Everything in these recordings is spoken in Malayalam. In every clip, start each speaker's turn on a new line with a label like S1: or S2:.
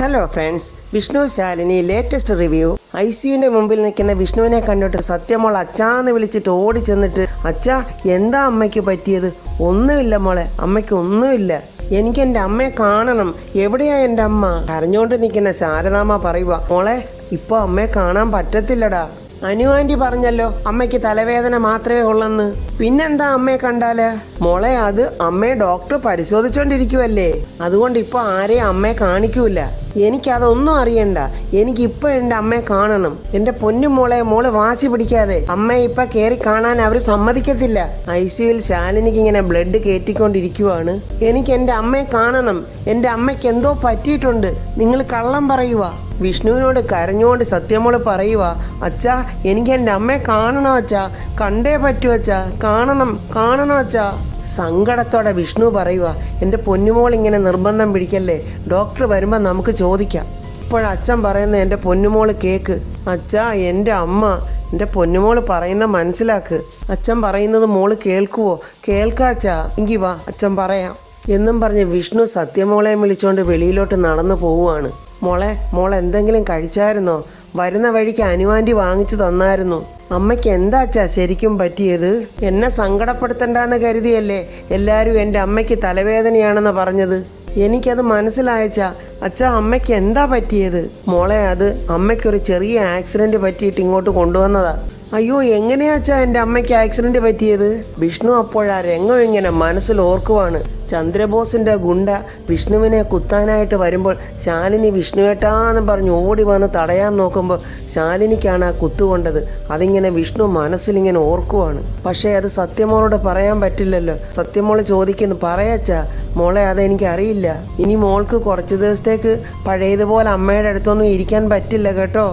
S1: Hello friends, Vishnu Shalini latest review. ICUവിൻ്റെ മുമ്പിൽ നിൽക്കുന്ന വിഷ്ണുവിനെ കണ്ടിട്ട് സത്യമോൾ അച്ഛാന്ന് വിളിച്ചിട്ട് ഓടി ചെന്നിട്ട്, അച്ഛാ എന്താ അമ്മയ്ക്ക് പറ്റിയത്? ഒന്നുമില്ല മോളെ, അമ്മയ്ക്ക് ഒന്നുമില്ല, എനിക്ക് എൻ്റെ അമ്മയെ കാണണം, എവിടെയാ എൻ്റെ അമ്മ? കരഞ്ഞോണ്ട് നിൽക്കുന്ന ശാരദാമ്മ പറയുക, മോളെ ഇപ്പോൾ അമ്മയെ കാണാൻ പറ്റത്തില്ലടാ. അനു ആൻറ്റി പറഞ്ഞല്ലോ അമ്മയ്ക്ക് തലവേദന മാത്രമേ ഉള്ളെന്ന്. പിന്നെന്താ അമ്മയെ കണ്ടാല്? മോളെ, അത് അമ്മയെ ഡോക്ടർ പരിശോധിച്ചോണ്ടിരിക്കുവല്ലേ, അതുകൊണ്ട് ഇപ്പൊ ആരെയും അമ്മയെ കാണിക്കൂല. എനിക്കതൊന്നും അറിയണ്ട, എനിക്കിപ്പോൾ എൻ്റെ അമ്മയെ കാണണം. എൻ്റെ പൊന്നു മോളെ, മോള് വാശി പിടിക്കാതെ, അമ്മയെ ഇപ്പൊ കയറി കാണാൻ അവർ സമ്മതിക്കത്തില്ല. ICUവിൽ ശാലിനിക്ക് ഇങ്ങനെ ബ്ലഡ് കയറ്റിക്കൊണ്ടിരിക്കുവാണ്. എനിക്ക് എൻ്റെ അമ്മയെ കാണണം, എൻ്റെ അമ്മയ്ക്ക് എന്തോ പറ്റിയിട്ടുണ്ട്, നിങ്ങൾ കള്ളം പറയുക. വിഷ്ണുവിനോട് കരഞ്ഞോണ്ട് സത്യമോള് പറയുക, അച്ഛാ എനിക്ക് എൻ്റെ അമ്മയെ കാണണം അച്ഛാ, കണ്ടേ പറ്റൂ അച്ഛാ, കാണണം അച്ഛാ. സങ്കടത്തോടെ വിഷ്ണു പറയുക, എൻ്റെ പൊന്നുമോൾ ഇങ്ങനെ നിർബന്ധം പിടിക്കല്ലേ, ഡോക്ടർ വരുമ്പോൾ നമുക്ക് ചോദിക്കാം. ഇപ്പോഴച്ഛൻ പറയുന്ന എൻ്റെ പൊന്നുമോള് കേക്ക്. അച്ഛാ എൻ്റെ അമ്മ, എൻ്റെ പൊന്നുമോള് പറയുന്ന മനസ്സിലാക്ക്. അച്ഛൻ പറയുന്നത് മോള് കേൾക്കുവോ? കേൾക്കാച്ചാ, എങ്കി വാ അച്ഛൻ പറയാം എന്നും പറഞ്ഞ് വിഷ്ണു സത്യമോളെ വിളിച്ചുകൊണ്ട് വെളിയിലോട്ട് നടന്നു പോവുകയാണ്. മോൾ എന്തെങ്കിലും കഴിച്ചായിരുന്നോ? വരുന്ന വഴിക്ക് അനുവാൻറ്റി വാങ്ങിച്ചു തന്നായിരുന്നു. അമ്മയ്ക്ക് എന്താച്ചാ ശരിക്കും പറ്റിയത്? എന്നെ സങ്കടപ്പെടുത്തണ്ടെന്ന് കരുതിയല്ലേ എല്ലാവരും എൻ്റെ അമ്മയ്ക്ക് തലവേദനയാണെന്ന് പറഞ്ഞത്. എനിക്കത് മനസ്സിലായച്ചാ. അച്ഛാ അമ്മയ്ക്ക് എന്താ പറ്റിയത്? മോളെ, അത് അമ്മയ്ക്കൊരു ചെറിയ ആക്സിഡൻറ്റ് പറ്റിയിട്ട് ഇങ്ങോട്ട് കൊണ്ടുവന്നതാ. അയ്യോ, എങ്ങനെയാച്ചാ എൻ്റെ അമ്മയ്ക്ക് ആക്സിഡൻറ്റ് പറ്റിയത്? വിഷ്ണു അപ്പോഴാ രംഗം ഇങ്ങനെ മനസ്സിൽ ഓർക്കുവാണ്. ചന്ദ്രബോസിൻ്റെ ഗുണ്ട വിഷ്ണുവിനെ കുത്താനായിട്ട് വരുമ്പോൾ ശാലിനി വിഷ്ണുവേട്ടാന്ന് പറഞ്ഞ് ഓടി വന്ന് തടയാൻ നോക്കുമ്പോൾ ശാലിനിക്കാണ് ആ കുത്തുകൊണ്ടത്. അതിങ്ങനെ വിഷ്ണു മനസ്സിലിങ്ങനെ ഓർക്കുവാണ്. പക്ഷേ അത് സത്യമോളോട് പറയാൻ പറ്റില്ലല്ലോ. സത്യമോള് ചോദിക്കുന്നു, പറയച്ചാ. മോളെ, അതെനിക്കറിയില്ല. ഇനി മോൾക്ക് കുറച്ച് ദിവസത്തേക്ക് പഴയതുപോലെ അമ്മയുടെ അടുത്തൊന്നും ഇരിക്കാൻ പറ്റില്ല കേട്ടോ.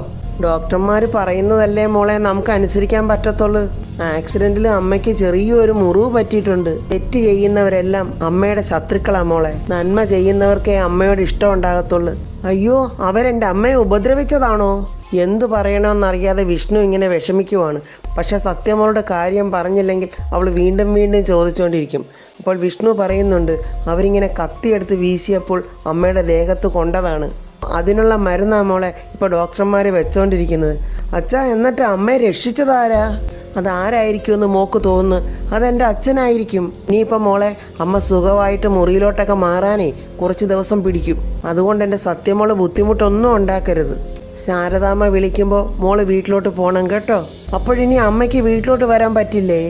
S1: ഡോക്ടർമാർ പറയുന്നതല്ലേ മോളെ നമുക്ക് അനുസരിക്കാൻ പറ്റത്തുള്ളൂ. ആക്സിഡന്റിൽ അമ്മയ്ക്ക് ചെറിയൊരു മുറിവ് പറ്റിയിട്ടുണ്ട്. തെറ്റ് ചെയ്യുന്നവരെല്ലാം അമ്മയുടെ ശത്രുക്കളാ മോളെ. നന്മ ചെയ്യുന്നവർക്കേ അമ്മയോട് ഇഷ്ടം ഉണ്ടാകത്തുള്ളൂ. അയ്യോ, അവരെൻ്റെ അമ്മയെ ഉപദ്രവിച്ചതാണോ? എന്തു പറയണമെന്നറിയാതെ വിഷ്ണു ഇങ്ങനെ വിഷമിക്കുവാണ്. പക്ഷെ സത്യമോളുടെ കാര്യം പറഞ്ഞില്ലെങ്കിൽ അവൾ വീണ്ടും ചോദിച്ചുകൊണ്ടിരിക്കും. അപ്പോൾ വിഷ്ണു പറയുന്നുണ്ട്, അവരിങ്ങനെ കത്തിയെടുത്ത് വീശിയപ്പോൾ അമ്മയുടെ ദേഹത്ത് കൊണ്ടതാണ്. അതിനുള്ള മരുന്നാ മോളെ ഇപ്പോൾ ഡോക്ടർമാർ വെച്ചോണ്ടിരിക്കുന്നത്. അച്ഛാ, എന്നിട്ട് അമ്മയെ രക്ഷിച്ചതാരാ? അതാരായിരിക്കുമെന്ന് മോക്ക് തോന്നുന്നു? അതെൻ്റെ അച്ഛനായിരിക്കും. ഇനിയിപ്പം മോളെ, അമ്മ സുഖമായിട്ട് മുറിയിലോട്ടൊക്കെ മാറാനേ കുറച്ച് ദിവസം പിടിക്കും. അതുകൊണ്ട് എൻ്റെ സത്യമോള് ബുദ്ധിമുട്ടൊന്നും ഉണ്ടാക്കരുത്. ശാരദാമ്മ വിളിക്കുമ്പോൾ മോള് വീട്ടിലോട്ട് പോകണം കേട്ടോ. അപ്പോഴിനി അമ്മയ്ക്ക് വീട്ടിലോട്ട് വരാൻ പറ്റില്ലേ?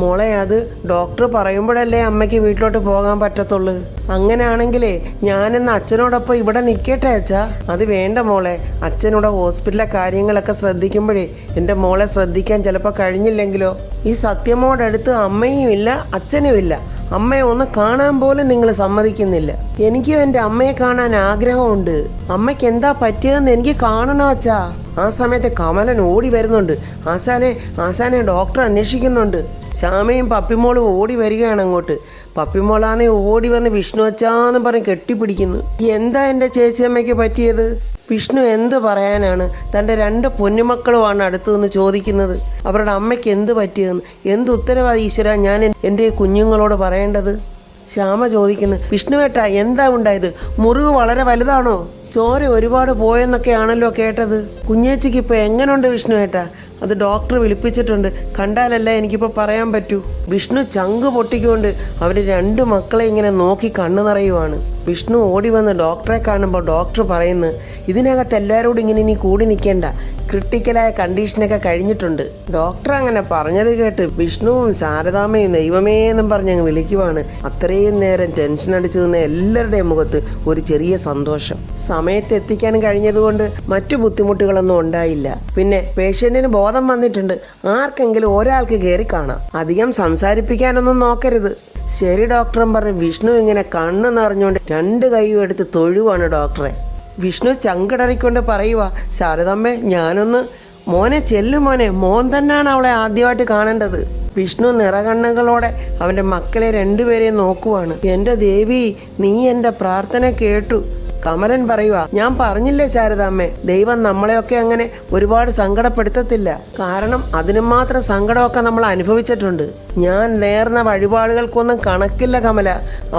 S1: മോളെ, അത് ഡോക്ടർ പറയുമ്പോഴല്ലേ അമ്മയ്ക്ക് വീട്ടിലോട്ട് പോകാൻ പറ്റത്തുള്ളൂ. അങ്ങനെയാണെങ്കിലേ ഞാനെന്ന് അച്ഛനോടൊപ്പം ഇവിടെ നിൽക്കട്ടെ അച്ഛാ? അത് വേണ്ട മോളെ, അച്ഛനോടെ ഹോസ്പിറ്റലിലെ കാര്യങ്ങളൊക്കെ ശ്രദ്ധിക്കുമ്പോഴേ എൻ്റെ മോളെ ശ്രദ്ധിക്കാൻ ചിലപ്പോൾ കഴിഞ്ഞില്ലെങ്കിലോ? ഈ സത്യമോടടുത്ത് അമ്മയും ഇല്ല അച്ഛനും ഇല്ല. അമ്മയെ ഒന്ന് കാണാൻ പോലും നിങ്ങൾ സമ്മതിക്കുന്നില്ല. എനിക്കും എൻ്റെ അമ്മയെ കാണാൻ ആഗ്രഹമുണ്ട്. അമ്മയ്ക്ക് എന്താ പറ്റിയതെന്ന് എനിക്ക് കാണണം അച്ഛാ. ആ സമയത്ത് കമലൻ ഓടി വരുന്നുണ്ട്. ആശാനെ ഡോക്ടർ അന്വേഷിക്കുന്നുണ്ട്. ശ്യാമയും പപ്പിമോളും ഓടി വരികയാണ് അങ്ങോട്ട്. പപ്പിമോളാന്നെ ഓടി വന്ന് വിഷ്ണു അച്ഛാന്ന് പറഞ്ഞ് കെട്ടിപ്പിടിക്കുന്നു. എന്താ എൻ്റെ ചേച്ചിയമ്മയ്ക്ക് പറ്റിയത്? വിഷ്ണു എന്ത് പറയാനാണ്? തൻ്റെ 2 പൊന്നുമക്കളുമാണ് അടുത്തു നിന്ന് ചോദിക്കുന്നത് അവരുടെ അമ്മയ്ക്ക് എന്ത് പറ്റിയതെന്ന്. എന്ത് ഉത്തരവാദി ഈശ്വര ഞാൻ എൻ്റെ കുഞ്ഞുങ്ങളോട് പറയേണ്ടത്? ശ്യാമ ചോദിക്കുന്നു, വിഷ്ണുവേട്ടാ എന്താ ഉണ്ടായത്? മുറിവ് വളരെ വലുതാണോ? ചോര ഒരുപാട് പോയെന്നൊക്കെയാണല്ലോ കേട്ടത്. കുഞ്ഞേച്ചിക്ക് ഇപ്പോൾ എങ്ങനെയുണ്ട് വിഷ്ണുവേട്ടാ? അത് ഡോക്ടർ വിളിപ്പിച്ചിട്ടുണ്ട്, കണ്ടാലല്ല എനിക്കിപ്പോൾ പറയാൻ പറ്റൂ. വിഷ്ണു ചങ്ക് പൊട്ടിക്കൊണ്ട് അവർ 2 മക്കളെ ഇങ്ങനെ നോക്കി കണ്ണു നിറയുവാണ്. വിഷ്ണു ഓടി വന്ന് ഡോക്ടറെ കാണുമ്പോൾ ഡോക്ടർ പറയുന്നു, ഇതിനകത്ത് എല്ലാവരോടും ഇങ്ങനെ ഇനി കൂടി നിൽക്കേണ്ട, ക്രിട്ടിക്കലായ കണ്ടീഷനൊക്കെ കഴിഞ്ഞിട്ടുണ്ട്. ഡോക്ടർ അങ്ങനെ പറഞ്ഞത് കേട്ട് വിഷ്ണുവും ശാരദാമ്മയും ദൈവമേ എന്നും പറഞ്ഞ് അങ്ങ് വിളിക്കുവാണ്. അത്രയും നേരം ടെൻഷൻ അടിച്ചു നിന്ന എല്ലാവരുടെയും മുഖത്ത് ഒരു ചെറിയ സന്തോഷം. സമയത്ത് എത്തിക്കാൻ കഴിഞ്ഞതുകൊണ്ട് മറ്റു ബുദ്ധിമുട്ടുകളൊന്നും ഉണ്ടായില്ല. പിന്നെ പേഷ്യന്റിന് ബോധം വന്നിട്ടുണ്ട്. ആർക്കെങ്കിലും ഒരാൾക്ക് കയറി കാണാം. അധികം സംസാരിപ്പിക്കാനൊന്നും നോക്കരുത്. ശരി ഡോക്ടറും പറഞ്ഞ് വിഷ്ണു ഇങ്ങനെ കണ്ണ് നിറഞ്ഞുകൊണ്ട് 2 കൈയും എടുത്ത് തൊഴുവാണ് ഡോക്ടറെ. വിഷ്ണു ചങ്കടറിക്കൊണ്ട് പറയുക, ശാരദമ്മേ ഞാനൊന്ന് മോനെ ചെല്ലു മോനെ, മോൻ തന്നെയാണ് അവളെ ആദ്യമായിട്ട് കാണേണ്ടത്. വിഷ്ണു നിറകണ്ണുകളോടെ അവൻ്റെ മക്കളെ 2 പേരെയും നോക്കുവാണ്. എൻ്റെ ദേവി, നീ എൻ്റെ പ്രാർത്ഥന കേട്ടു. കമലൻ പറയുക, ഞാൻ പറഞ്ഞില്ലേ ശാരദാമ്മേ, ദൈവം നമ്മളെയൊക്കെ അങ്ങനെ ഒരുപാട് സങ്കടപ്പെടുത്തത്തില്ല. കാരണം അതിനും മാത്രം സങ്കടമൊക്കെ നമ്മൾ അനുഭവിച്ചിട്ടുണ്ട്. ഞാൻ നേർന്ന വഴിപാടുകൾക്കൊന്നും കണക്കില്ല കമല.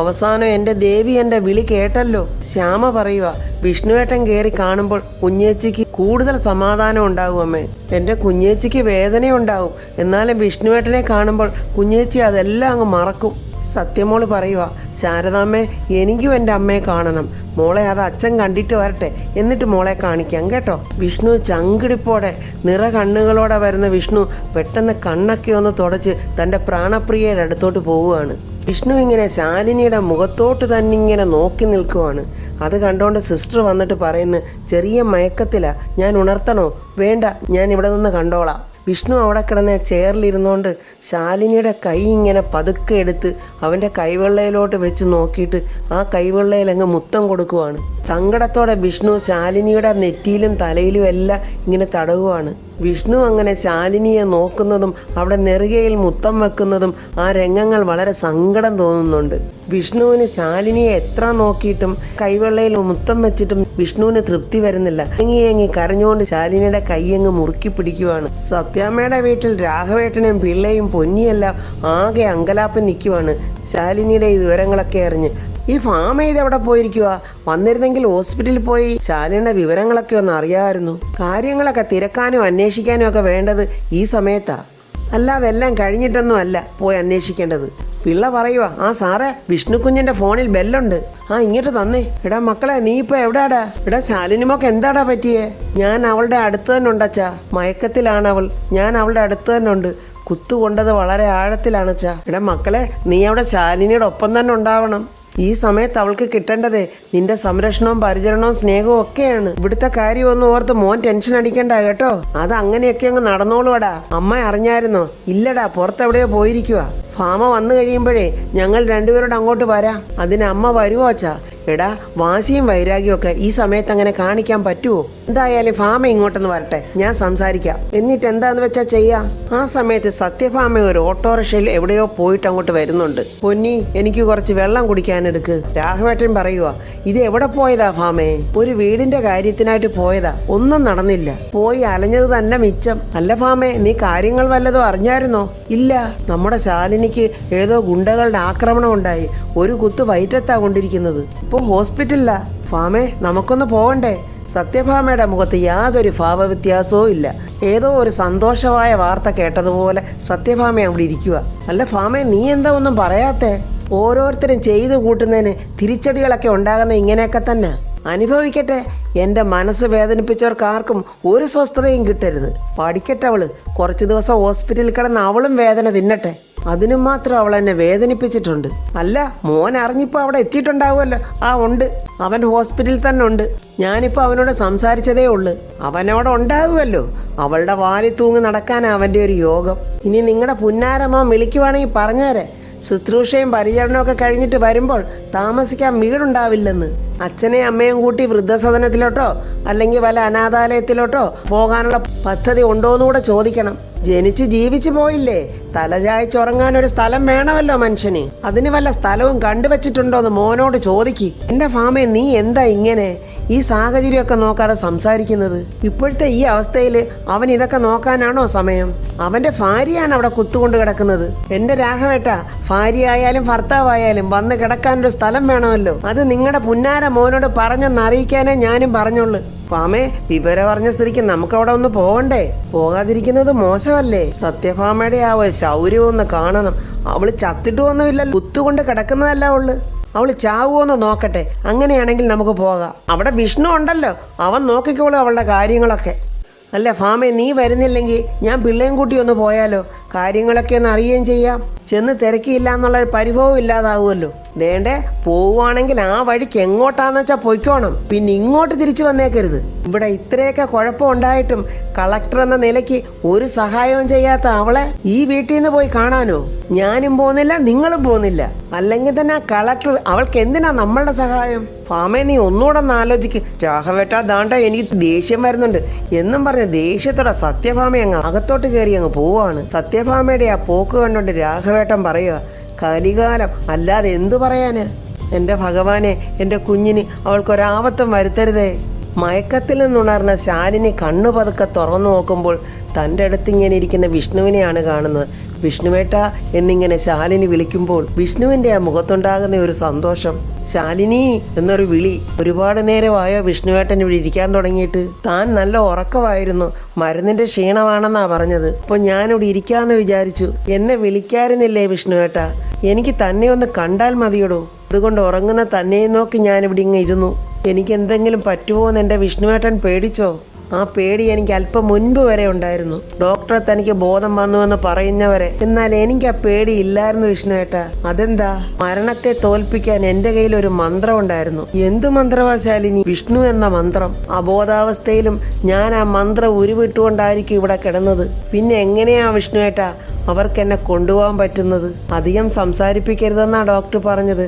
S1: അവസാനം എൻ്റെ ദേവി എൻ്റെ വിളി കേട്ടല്ലോ. ശ്യാമ പറയുക, വിഷ്ണുവേട്ടൻ കയറി കാണുമ്പോൾ കുഞ്ഞേച്ചിക്ക് കൂടുതൽ സമാധാനം ഉണ്ടാകും അമ്മേ. എൻ്റെ കുഞ്ഞേച്ചിക്ക് വേദനയുണ്ടാവും, എന്നാലും വിഷ്ണുവേട്ടനെ കാണുമ്പോൾ കുഞ്ഞേച്ചി അതെല്ലാം അങ്ങ് മറക്കും. സത്യമോള് പറയുക, ശാരദാമ്മേ, എനിക്കും എൻ്റെ അമ്മയെ കാണണം. മോളെ അത് അച്ഛൻ കണ്ടിട്ട് വരട്ടെ, എന്നിട്ട് മോളെ കാണിക്കാം കേട്ടോ. വിഷ്ണു ചങ്കിടിപ്പോടെ നിറ കണ്ണുകളോടെ വരുന്ന വിഷ്ണു പെട്ടെന്ന് കണ്ണൊക്കെ ഒന്ന് തുടച്ച് തൻ്റെ പ്രാണപ്രിയയുടെ അടുത്തോട്ട് പോവുകയാണ്. വിഷ്ണു ഇങ്ങനെ ശാലിനിയുടെ മുഖത്തോട്ട് തന്നെ ഇങ്ങനെ നോക്കി നിൽക്കുവാണ്. അത് കണ്ടുകൊണ്ട് സിസ്റ്റർ വന്നിട്ട് പറയുന്നു, ചെറിയ മയക്കത്തിലാ, ഞാൻ ഉണർത്തണോ? വേണ്ട, ഞാൻ ഇവിടെ നിന്ന് കണ്ടോളാം. വിഷ്ണു അവിടെ കിടന്ന ചെയറിലിരുന്നുകൊണ്ട് ശാലിനിയുടെ കൈ ഇങ്ങനെ പതുക്കെ എടുത്ത് അവൻ്റെ കൈവെള്ളയിലോട്ട് വെച്ച് നോക്കിയിട്ട് ആ കൈവെള്ളയിൽ അങ്ങ് മുത്തം കൊടുക്കുവാണ്. സങ്കടത്തോടെ വിഷ്ണു ശാലിനിയുടെ നെറ്റിയിലും തലയിലും എല്ലാം ഇങ്ങനെ തടവുകയാണ്. വിഷ്ണു അങ്ങനെ ശാലിനിയെ നോക്കുന്നതും അവിടെ നെറുകയിൽ മുത്തം വെക്കുന്നതും ആ രംഗങ്ങൾ വളരെ സങ്കടം തോന്നുന്നുണ്ട്. വിഷ്ണുവിന് ശാലിനിയെ എത്ര നോക്കിയിട്ടും കൈവെള്ളയിൽ മുത്തം വെച്ചിട്ടും വിഷ്ണുവിന് തൃപ്തി വരുന്നില്ല. ഏങ്ങി കരഞ്ഞുകൊണ്ട് ശാലിനിയുടെ കൈയങ്ങ് മുറുക്കി പിടിക്കുവാണ്. സത്യാമ്മയുടെ വീട്ടിൽ രാഘവേട്ടനും പിള്ളയും പൊന്നിയെല്ലാം ആകെ അങ്കലാപ്പ് നിൽക്കുവാണ്. ശാലിനിയുടെ ഈ വിവരങ്ങളൊക്കെ അറിഞ്ഞ് ഈ ഫാം ചെയ്ത് എവിടെ പോയിരിക്കുക? വന്നിരുന്നെങ്കിൽ ഹോസ്പിറ്റലിൽ പോയി ശാലിനിയുടെ വിവരങ്ങളൊക്കെ ഒന്ന് അറിയാമായിരുന്നു. കാര്യങ്ങളൊക്കെ തിരക്കാനും അന്വേഷിക്കാനും ഒക്കെ വേണ്ടത് ഈ സമയത്താ, അല്ലാതെ എല്ലാം കഴിഞ്ഞിട്ടൊന്നും അല്ല പോയി അന്വേഷിക്കേണ്ടത്. പിള്ള പറയുക, ആ സാറേ, വിഷ്ണുക്കുഞ്ഞിന്റെ ഫോണിൽ ബെല്ലുണ്ട്. ആ ഇങ്ങോട്ട് തന്നേ. എടാ മക്കളെ, നീ ഇപ്പൊ എവിടാടാ? എടാ ശാലിനിമോക്ക് എന്താടാ പറ്റിയേ? ഞാൻ അവളുടെ അടുത്ത് തന്നെ ഉണ്ടച്ചാ. മയക്കത്തിലാണ് അവൾ. ഞാൻ അവളുടെ അടുത്ത് തന്നെ ഉണ്ട്. കുത്തുകൊണ്ടത് വളരെ ആഴത്തിലാണച്ചാ. എടാ മക്കളെ, നീ അവിടെ ശാലിനിയുടെ ഒപ്പം തന്നെ ഉണ്ടാവണം. ഈ സമയത്ത് അവൾക്ക് കിട്ടേണ്ടതേ നിന്റെ സംരക്ഷണവും പരിചരണവും സ്നേഹവും ഒക്കെയാണ്. ഇവിടുത്തെ കാര്യമൊന്നും ഓർത്ത് മോൻ ടെൻഷൻ അടിക്കണ്ട കേട്ടോ. അത് അങ്ങനെയൊക്കെ അങ്ങ് നടന്നോളൂടാ. അമ്മ അറിഞ്ഞായിരുന്നോ? ഇല്ലടാ, പുറത്തെവിടെയോ പോയിരിക്കുക. ഫാമ വന്നു കഴിയുമ്പോഴേ ഞങ്ങൾ രണ്ടുപേരോട് അങ്ങോട്ട് വരാം. അതിന് അമ്മ വരുവോ അച്ഛാ? എടാ, വാശിയും വൈരാഗ്യവും ഒക്കെ ഈ സമയത്ത് അങ്ങനെ കാണിക്കാൻ പറ്റുമോ? എന്തായാലും ഫാമ ഇങ്ങോട്ടൊന്ന് വരട്ടെ, ഞാൻ സംസാരിക്കാം. എന്നിട്ട് എന്താന്ന് വെച്ചാൽ ചെയ്യാം. ആ സമയത്ത് സത്യഭാമ ഒരു ഓട്ടോറിക്ഷയിൽ എവിടെയോ പോയിട്ട് അങ്ങോട്ട് വരുന്നുണ്ട്. പൊന്നി, എനിക്ക് കുറച്ച് വെള്ളം കുടിക്കാനെടുക്ക്. രാഘവേട്ടൻ പറയുക, ഇത് എവിടെ പോയതാ ഭാമേ? ഒരു വീടിന്റെ കാര്യത്തിനായിട്ട് പോയതാ, ഒന്നും നടന്നില്ല. പോയി അലഞ്ഞത് തന്നെ മിച്ചം. അല്ല ഭാമേ, നീ കാര്യങ്ങൾ വല്ലതോ അറിഞ്ഞായിരുന്നോ? ഇല്ല, നമ്മുടെ ശാലിനിക്ക് ഏതോ ഗുണ്ടകളുടെ ആക്രമണം ഉണ്ടായി. ഒരു കുത്ത് വയറ്റത്താ കൊണ്ടിരിക്കുന്നത്. ഇപ്പോൾ ഹോസ്പിറ്റലിലാ. ഭാമേ, നമുക്കൊന്ന് പോകണ്ടേ? സത്യഭാമയുടെ മുഖത്ത് യാതൊരു ഭാവവ്യത്യാസവും ഇല്ല. ഏതോ ഒരു സന്തോഷമായ വാർത്ത കേട്ടതുപോലെ സത്യഭാമ അവിടെ ഇരിക്കുക. അല്ല ഭാമേ, നീ എന്താ ഒന്നും പറയാത്തേ? ഓരോരുത്തരും ചെയ്തു കൂട്ടുന്നതിന് തിരിച്ചടികളൊക്കെ ഉണ്ടാകുന്ന ഇങ്ങനെയൊക്കെ തന്നെ. അനുഭവിക്കട്ടെ. എൻ്റെ മനസ്സ് വേദനിപ്പിച്ചവർക്ക് ആർക്കും ഒരു സ്വസ്ഥതയും കിട്ടരുത്. പഠിക്കട്ടെ. കുറച്ച് ദിവസം ഹോസ്പിറ്റലിൽ കിടന്ന് അവളും വേദന തിന്നട്ടെ. അതിനും മാത്രം അവൾ എന്നെ വേദനിപ്പിച്ചിട്ടുണ്ട്. അല്ല, മോൻ അറിഞ്ഞിപ്പോൾ അവിടെ എത്തിയിട്ടുണ്ടാവുമല്ലോ? ആ ഉണ്ട്, അവൻ ഹോസ്പിറ്റലിൽ തന്നെ ഉണ്ട്. ഞാനിപ്പോൾ അവനോട് സംസാരിച്ചതേ ഉള്ളു. അവനോട് ഉണ്ടാകുമല്ലോ. അവളുടെ വാലി തൂങ്ങി നടക്കാനാണ് അവൻ്റെ ഒരു യോഗം. ഇനി നിങ്ങളുടെ പുന്നാരമ്മ വിളിക്കുവാണെങ്കിൽ പറഞ്ഞേരെ. ശുശ്രൂഷയും പരിചരണവും ഒക്കെ കഴിഞ്ഞിട്ട് വരുമ്പോൾ താമസിക്കാൻ വീടുണ്ടാവില്ലെന്ന്. അച്ഛനെയും അമ്മയും കൂട്ടി വൃദ്ധസദനത്തിലോട്ടോ അല്ലെങ്കിൽ വല്ല അനാഥാലയത്തിലോട്ടോ പോകാനുള്ള പദ്ധതി ഉണ്ടോയെന്നുകൂടെ ചോദിക്കണം. ജനിച്ച് ജീവിച്ചു പോയില്ലേ, തലചായ്ച്ചുറങ്ങാൻ ഒരു സ്ഥലം വേണമല്ലോ മനുഷ്യന്. അതിന് വല്ല സ്ഥലവും കണ്ടുവച്ചിട്ടുണ്ടോന്ന് മോനോട് ചോദിക്ക്. എൻ്റെ ഫാമേ, നീ എന്താ ഇങ്ങനെ ഈ സാഹചര്യമൊക്കെ നോക്കാതെ സംസാരിക്കുന്നത്? ഇപ്പോഴത്തെ ഈ അവസ്ഥയിൽ അവൻ ഇതൊക്കെ നോക്കാനാണോ സമയം? അവൻ്റെ ഭാര്യയാണ് അവിടെ കുത്തുകൊണ്ട് കിടക്കുന്നത്. എൻ്റെ രാഘവേട്ട, ഭാര്യയായാലും ഭർത്താവായാലും വന്ന് കിടക്കാനൊരു സ്ഥലം വേണമല്ലോ. അത് നിങ്ങളുടെ പുന്നാര മോനോട് പറഞ്ഞൊന്ന് അറിയിക്കാനേ ഞാനും പറഞ്ഞോളൂ. ഫാമേ, വിവരം പറഞ്ഞ സ്ഥിതിക്ക് നമുക്ക് അവിടെ ഒന്ന് പോകണ്ടേ? പോകാതിരിക്കുന്നത് മോശമല്ലേ? സത്യഭാമയുടെ ആ ഒരു ശൗര്യം ഒന്ന് കാണണം. അവള് ചത്തിട്ടുമൊന്നുമില്ല, കുത്തുകൊണ്ട് കിടക്കുന്നതല്ല ഉള്ളു. അവൾ ചാവുമോന്ന് നോക്കട്ടെ. അങ്ങനെയാണെങ്കിൽ നമുക്ക് പോകാം. അവിടെ വിഷ്ണു ഉണ്ടല്ലോ, അവൻ നോക്കിക്കോളും അവളുടെ കാര്യങ്ങളൊക്കെ. അല്ല ഫാമേ, നീ വരുന്നില്ലെങ്കിൽ ഞാൻ പിള്ളേയും കൂട്ടി ഒന്ന് പോയാലോ? കാര്യങ്ങളൊക്കെ ഒന്ന് അറിയുകയും ചെയ്യാം. ചെന്ന് തിരക്കിയില്ല എന്നുള്ളൊരു പരിഭവം ഇല്ലാതാവുമല്ലോ. ദേണ്ടേ, പോവുകയാണെങ്കിൽ ആ വഴിക്ക് എങ്ങോട്ടാന്ന് വെച്ചാൽ പൊയ്ക്കോണം. പിന്നെ ഇങ്ങോട്ട് തിരിച്ചു വന്നേക്കരുത്. ഇവിടെ ഇത്രയൊക്കെ കുഴപ്പമുണ്ടായിട്ടും കളക്ടർ എന്ന നിലയ്ക്ക് ഒരു സഹായവും ചെയ്യാത്ത അവളെ ഈ വീട്ടിൽ നിന്ന് പോയി കാണാനോ? ഞാനും പോകുന്നില്ല, നിങ്ങളും പോകുന്നില്ല. അല്ലെങ്കിൽ തന്നെ ആ കളക്ടർ അവൾക്ക് എന്തിനാ നമ്മളുടെ സഹായം? ഫാമേ, നീ ഒന്നുകൂടെ ഒന്ന് ആലോചിക്ക്. രാഘവേട്ട, ദാണ്ട എനിക്ക് ദേഷ്യം വരുന്നുണ്ട് എന്നും പറഞ്ഞ് ദേഷ്യത്തോടെ സത്യഭാമ അങ്ങ് അകത്തോട്ട് കയറി അങ്ങ് പോവാണ്. സത്യഭാമയുടെ ആ പോക്ക് കണ്ടോണ്ട് രാഘവേട്ടൻ പറയുക, കലികാലം അല്ലാതെ എന്തു പറയാന്? എൻ്റെ ഭഗവാനെ, എൻ്റെ കുഞ്ഞിന് അവൾക്കൊരാപത്തും വരുത്തരുതേ. മയക്കത്തിൽ നിന്നുണർന്ന ശാലിനി കണ്ണു പതുക്കെ തുറന്നു നോക്കുമ്പോൾ തൻ്റെ അടുത്ത് ഇങ്ങനെ ഇരിക്കുന്ന വിഷ്ണുവിനെയാണ് കാണുന്നത്. വിഷ്ണുവേട്ട എന്നിങ്ങനെ ശാലിനി വിളിക്കുമ്പോൾ വിഷ്ണുവിൻ്റെ ആ മുഖത്തുണ്ടാകുന്ന ഒരു സന്തോഷം. ശാലിനി എന്നൊരു വിളി. ഒരുപാട് നേരമായോ വിഷ്ണുവേട്ടൻ ഇവിടെ ഇരിക്കാൻ തുടങ്ങിയിട്ട്? താൻ നല്ല ഉറക്കമായിരുന്നു, മരുന്നിൻ്റെ ക്ഷീണമാണെന്നാ പറഞ്ഞത്. അപ്പോൾ ഞാനിവിടെ ഇരിക്കാമെന്ന് വിചാരിച്ചു. എന്നെ വിളിക്കാറുന്നില്ലേ വിഷ്ണുവേട്ട? എനിക്ക് തന്നെ ഒന്ന് കണ്ടാൽ മതിയടോ. അതുകൊണ്ട് ഉറങ്ങുന്ന തന്നെയും നോക്കി ഞാനിവിടെ ഇങ്ങ് ഇരുന്നു. എനിക്ക് എന്തെങ്കിലും പറ്റുമോ എന്ന് എൻ്റെ വിഷ്ണുവേട്ടൻ പേടിച്ചോ? ആ പേടി എനിക്ക് അല്പം മുൻപ് വരെ ഉണ്ടായിരുന്നു. ഡോക്ടറെ തനിക്ക് ബോധം വന്നുവെന്ന് പറയുന്നവരെ. എന്നാൽ എനിക്ക് ആ പേടി ഇല്ലായിരുന്നു വിഷ്ണുവേട്ട. അതെന്താ? മരണത്തെ തോൽപ്പിക്കാൻ എൻ്റെ കയ്യിൽ ഒരു മന്ത്രം ഉണ്ടായിരുന്നു. എന്തു മന്ത്രവാ ശാലിനി? വിഷ്ണു എന്ന മന്ത്രം. അബോധാവസ്ഥയിലും ഞാൻ ആ മന്ത്രം ഉരുവിട്ടുകൊണ്ടായിരിക്കും ഇവിടെ കിടന്നത്. പിന്നെ എങ്ങനെയാ വിഷ്ണുവേട്ട അവർക്ക് എന്നെ കൊണ്ടുപോകാൻ പറ്റുന്നത്? അധികം സംസാരിപ്പിക്കരുതെന്നാ ഡോക്ടർ പറഞ്ഞത്.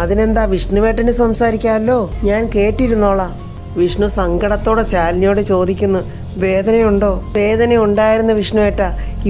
S1: അതിനെന്താ, വിഷ്ണുവേട്ടന് സംസാരിക്കാമല്ലോ, ഞാൻ കേട്ടിരുന്നോളാം. വിഷ്ണു സങ്കടത്തോടെ ശാലിനിയോട് ചോദിക്കുന്നു, വേദനയുണ്ടോ? വേദന ഉണ്ടായിരുന്നു വിഷ്ണുവേട്ട,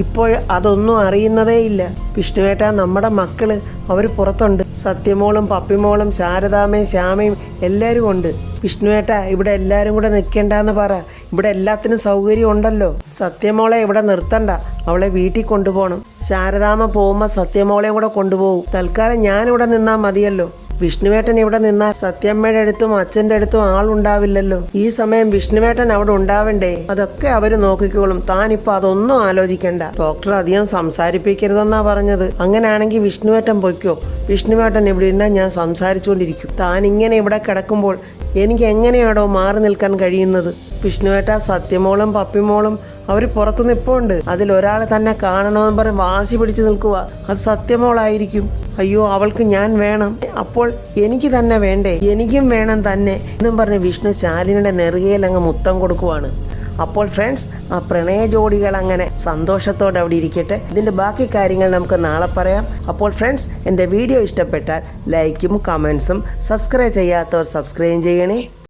S1: ഇപ്പോൾ അതൊന്നും അറിയുന്നതേയില്ല. വിഷ്ണുവേട്ട, നമ്മുടെ മക്കള് അവർ പുറത്തുണ്ട്. സത്യമോളും പപ്പിമോളും ശാരദാമ്മയും ശ്യാമയും എല്ലാവരും ഉണ്ട്. വിഷ്ണുവേട്ട, ഇവിടെ എല്ലാവരും കൂടെ നിൽക്കേണ്ടെന്ന് പറ. ഇവിടെ എല്ലാത്തിനും സൗകര്യം ഉണ്ടല്ലോ. സത്യമോളെ ഇവിടെ നിർത്തണ്ട, അവളെ വീട്ടിൽ കൊണ്ടുപോകണം. ശാരദാമ്മ പോകുമ്പോൾ സത്യമോളെയും കൂടെ കൊണ്ടുപോകും. തൽക്കാലം ഞാനിവിടെ നിന്നാൽ മതിയല്ലോ. വിഷ്ണുവേട്ടൻ ഇവിടെ നിന്നാൽ സത്യമ്മയുടെ അടുത്തും അച്ഛൻ്റെ അടുത്തും ആളുണ്ടാവില്ലല്ലോ. ഈ സമയം വിഷ്ണുവേട്ടൻ അവിടെ ഉണ്ടാവണ്ടേ? അതൊക്കെ അവര് നോക്കിക്കോളും. താനിപ്പോൾ അതൊന്നും ആലോചിക്കണ്ട. ഡോക്ടർ അധികം സംസാരിപ്പിക്കരുതെന്നാ പറഞ്ഞത്. അങ്ങനെയാണെങ്കിൽ വിഷ്ണുവേട്ടൻ പൊയ്ക്കോ. വിഷ്ണുവേട്ടൻ ഇവിടെ ഇരുന്നാൽ ഞാൻ സംസാരിച്ചുകൊണ്ടിരിക്കും. താൻ ഇങ്ങനെ ഇവിടെ കിടക്കുമ്പോൾ എനിക്ക് എങ്ങനെയാണോ മാറി നിൽക്കാൻ കഴിയുന്നത്? വിഷ്ണുവേട്ട, സത്യമോളും പപ്പിമോളും അവർ പുറത്തു നിൽപ്പുണ്ട്. അതിലൊരാളെ തന്നെ കാണണമെന്ന് പറഞ്ഞ് വാശി പിടിച്ച് നിൽക്കുക. അത് സത്യമോളായിരിക്കും. അയ്യോ, അവൾക്ക് ഞാൻ വേണം. അപ്പോൾ എനിക്ക് തന്നെ വേണ്ടേ? എനിക്കും വേണം തന്നെ എന്നും പറഞ്ഞ് വിഷ്ണു ശാലിനിയുടെ നെറുകയിൽ അങ്ങ് മുത്തം കൊടുക്കുവാണ്. അപ്പോൾ ഫ്രണ്ട്സ്, ആ പ്രണയ ജോഡികൾ അങ്ങനെ സന്തോഷത്തോടെ അവിടെ ഇരിക്കട്ടെ. ഇതിൻ്റെ ബാക്കി കാര്യങ്ങൾ നമുക്ക് നാളെ പറയാം. അപ്പോൾ ഫ്രണ്ട്സ്, എൻ്റെ വീഡിയോ ഇഷ്ടപ്പെട്ടാൽ ലൈക്കും കമൻസും, സബ്സ്ക്രൈബ് ചെയ്യാത്തവർ സബ്സ്ക്രൈബ് ചെയ്യണേ.